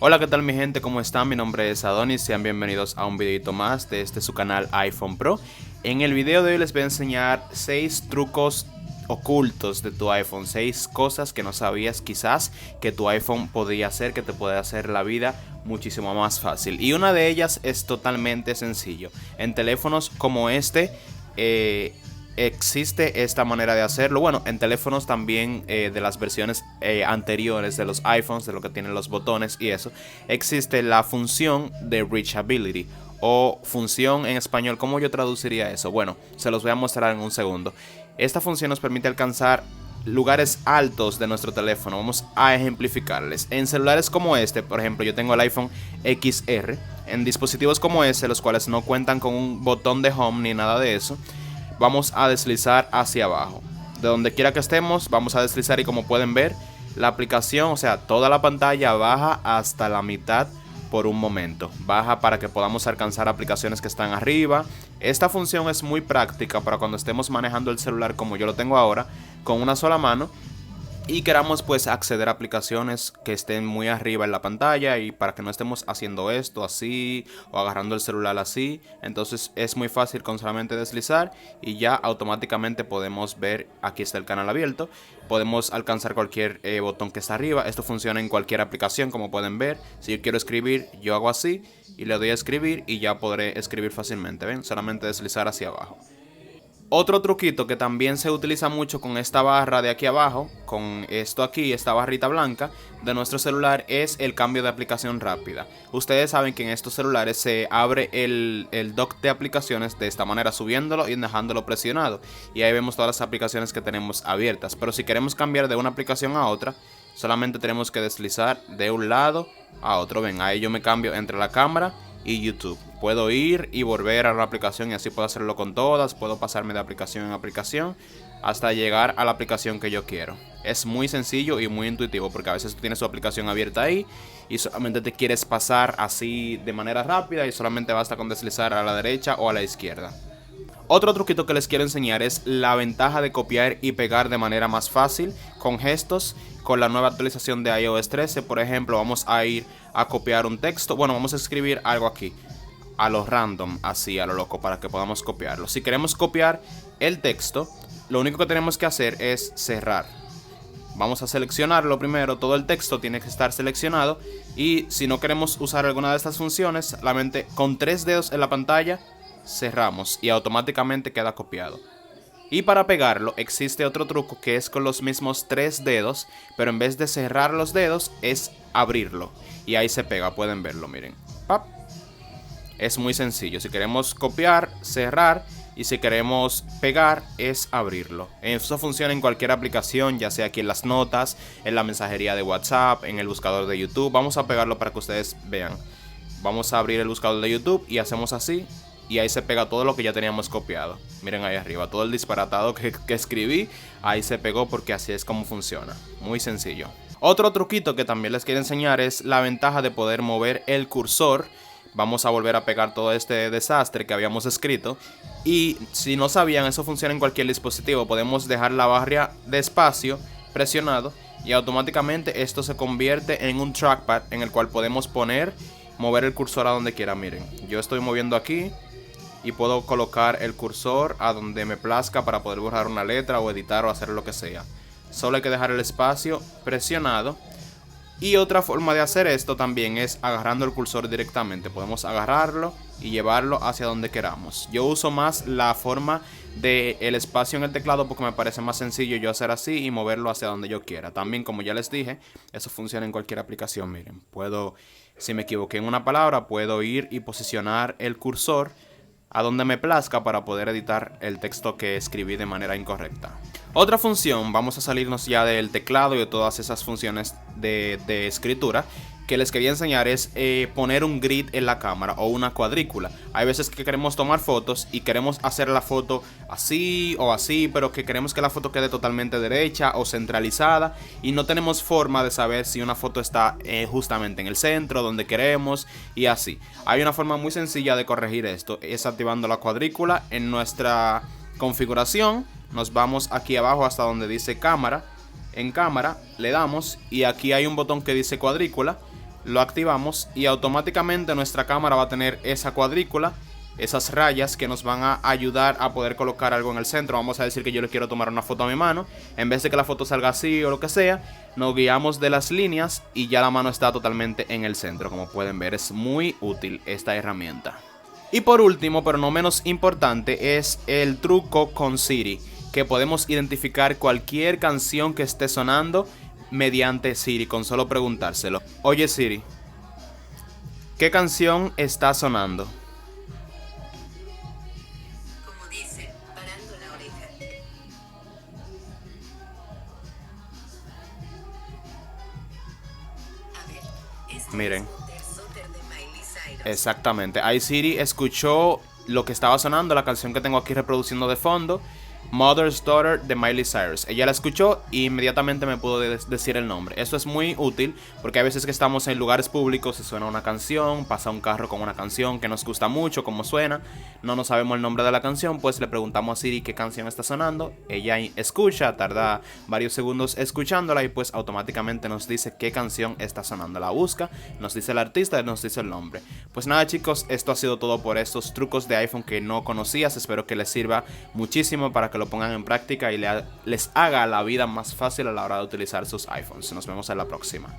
Hola, ¿qué tal mi gente? ¿Cómo están? Mi nombre es Adonis, sean bienvenidos a un videito más de su canal iPhone Pro. En el video de hoy les voy a enseñar 6 trucos ocultos de tu iPhone, 6 cosas que no sabías quizás que tu iPhone podría hacer, que te puede hacer la vida muchísimo más fácil. Y una de ellas es totalmente sencillo. En teléfonos como existe esta manera de hacerlo. Bueno, en teléfonos también de las versiones anteriores de los iPhones, de lo que tienen los botones y eso, existe la función de reachability o función en español. ¿Cómo yo traduciría eso? Bueno, se los voy a mostrar en un segundo. Esta función nos permite alcanzar lugares altos de nuestro teléfono. Vamos a ejemplificarles. En celulares como este, por ejemplo, yo tengo el iPhone XR. En dispositivos como este, los cuales no cuentan con un botón de home ni nada de eso, vamos a deslizar hacia abajo. De donde quiera que estemos, vamos a deslizar y como pueden ver, la aplicación, o sea, toda la pantalla baja hasta la mitad por un momento. Baja para que podamos alcanzar aplicaciones que están arriba. Esta función es muy práctica para cuando estemos manejando el celular como yo lo tengo ahora, con una sola mano, y queramos pues acceder a aplicaciones que estén muy arriba en la pantalla, y para que no estemos haciendo esto así o agarrando el celular así. Entonces es muy fácil con solamente deslizar y ya automáticamente podemos ver, aquí está el canal abierto, podemos alcanzar cualquier botón que está arriba. Esto funciona en cualquier aplicación, como pueden ver. Si yo quiero escribir, yo hago así y le doy a escribir y ya podré escribir fácilmente. ¿Ven? Solamente deslizar hacia abajo. Otro truquito que también se utiliza mucho con esta barra de aquí abajo, con esto aquí, esta barrita blanca de nuestro celular, es el cambio de aplicación rápida. Ustedes saben que en estos celulares se abre el dock de aplicaciones de esta manera, subiéndolo y dejándolo presionado. Y ahí vemos todas las aplicaciones que tenemos abiertas. Pero si queremos cambiar de una aplicación a otra, solamente tenemos que deslizar de un lado a otro. Ven, ahí yo me cambio entre la cámara y YouTube. Puedo ir y volver a la aplicación y así puedo hacerlo con todas. Puedo pasarme de aplicación en aplicación hasta llegar a la aplicación que yo quiero. Es muy sencillo y muy intuitivo, porque a veces tú tienes tu aplicación abierta ahí y solamente te quieres pasar así de manera rápida y solamente basta con deslizar a la derecha o a la izquierda. Otro truquito que les quiero enseñar es la ventaja de copiar y pegar de manera más fácil con gestos. Con la nueva actualización de iOS 13, por ejemplo, vamos a ir a copiar un texto. Bueno, vamos a escribir algo aquí a lo random, así a lo loco, para que podamos copiarlo. Si queremos copiar el texto, lo único que tenemos que hacer es cerrar. Vamos a seleccionarlo primero, todo el texto tiene que estar seleccionado. Y si no queremos usar alguna de estas funciones, solamente con 3 dedos en la pantalla cerramos y automáticamente queda copiado. Y para pegarlo existe otro truco, que es con los mismos 3 dedos, pero en vez de cerrar los dedos es abrirlo. Y ahí se pega, pueden verlo, miren. ¡Pap! Es muy sencillo. Si queremos copiar, cerrar, y si queremos pegar es abrirlo. Eso funciona en cualquier aplicación, ya sea aquí en las notas, en la mensajería de WhatsApp, en el buscador de YouTube. Vamos a pegarlo para que ustedes vean. Vamos a abrir el buscador de YouTube y hacemos así. Y ahí se pega todo lo que ya teníamos copiado. Miren ahí arriba, todo el disparatado que escribí, ahí se pegó, porque así es como funciona. Muy sencillo. Otro truquito que también les quiero enseñar es la ventaja de poder mover el cursor. Vamos a volver a pegar todo este desastre que habíamos escrito. Y si no sabían, eso funciona en cualquier dispositivo. Podemos dejar la barra de espacio presionado y automáticamente esto se convierte en un trackpad en el cual podemos mover el cursor a donde quiera. Miren, yo estoy moviendo aquí y puedo colocar el cursor a donde me plazca para poder borrar una letra o editar o hacer lo que sea. Solo hay que dejar el espacio presionado. Y otra forma de hacer esto también es agarrando el cursor directamente. Podemos agarrarlo y llevarlo hacia donde queramos. Yo uso más la forma del espacio en el teclado porque me parece más sencillo yo hacer así y moverlo hacia donde yo quiera. También, como ya les dije, eso funciona en cualquier aplicación. Miren, si me equivoqué en una palabra, puedo ir y posicionar el cursor a donde me plazca para poder editar el texto que escribí de manera incorrecta. Otra función, vamos a salirnos ya del teclado y de todas esas funciones de escritura que les quería enseñar, es poner un grid en la cámara o una cuadrícula. Hay veces que queremos tomar fotos y queremos hacer la foto así o así, pero que queremos que la foto quede totalmente derecha o centralizada y no tenemos forma de saber si una foto está justamente en el centro, donde queremos, y así. Hay una forma muy sencilla de corregir esto, es activando la cuadrícula en nuestra configuración. Nos vamos aquí abajo hasta donde dice cámara. En cámara le damos y aquí hay un botón que dice cuadrícula. lo activamos y automáticamente nuestra cámara va a tener esa cuadrícula, esas rayas que nos van a ayudar a poder colocar algo en el centro. Vamos a decir que yo le quiero tomar una foto a mi mano. En vez de que la foto salga así o lo que sea, nos guiamos de las líneas y ya la mano está totalmente en el centro. Como pueden ver, es muy útil esta herramienta. Y por último, pero no menos importante, es el truco con Siri, que podemos identificar cualquier canción que esté sonando mediante Siri con solo preguntárselo. Oye Siri, ¿qué canción está sonando? Miren, exactamente, ahí Siri escuchó lo que estaba sonando, la canción que tengo aquí reproduciendo de fondo, Mother's Daughter de Miley Cyrus. Ella la escuchó y inmediatamente me pudo decir el nombre. Eso es muy útil porque hay veces que estamos en lugares públicos y suena una canción, pasa un carro con una canción que nos gusta mucho, cómo suena, no sabemos el nombre de la canción, pues le preguntamos a Siri qué canción está sonando. Ella escucha, tarda varios segundos escuchándola y pues automáticamente nos dice qué canción está sonando. La busca, nos dice el artista y nos dice el nombre. Pues nada chicos, esto ha sido todo por estos trucos de iPhone que no conocías. Espero que les sirva muchísimo para que lo pongan en práctica y les haga la vida más fácil a la hora de utilizar sus iPhones. Nos vemos en la próxima.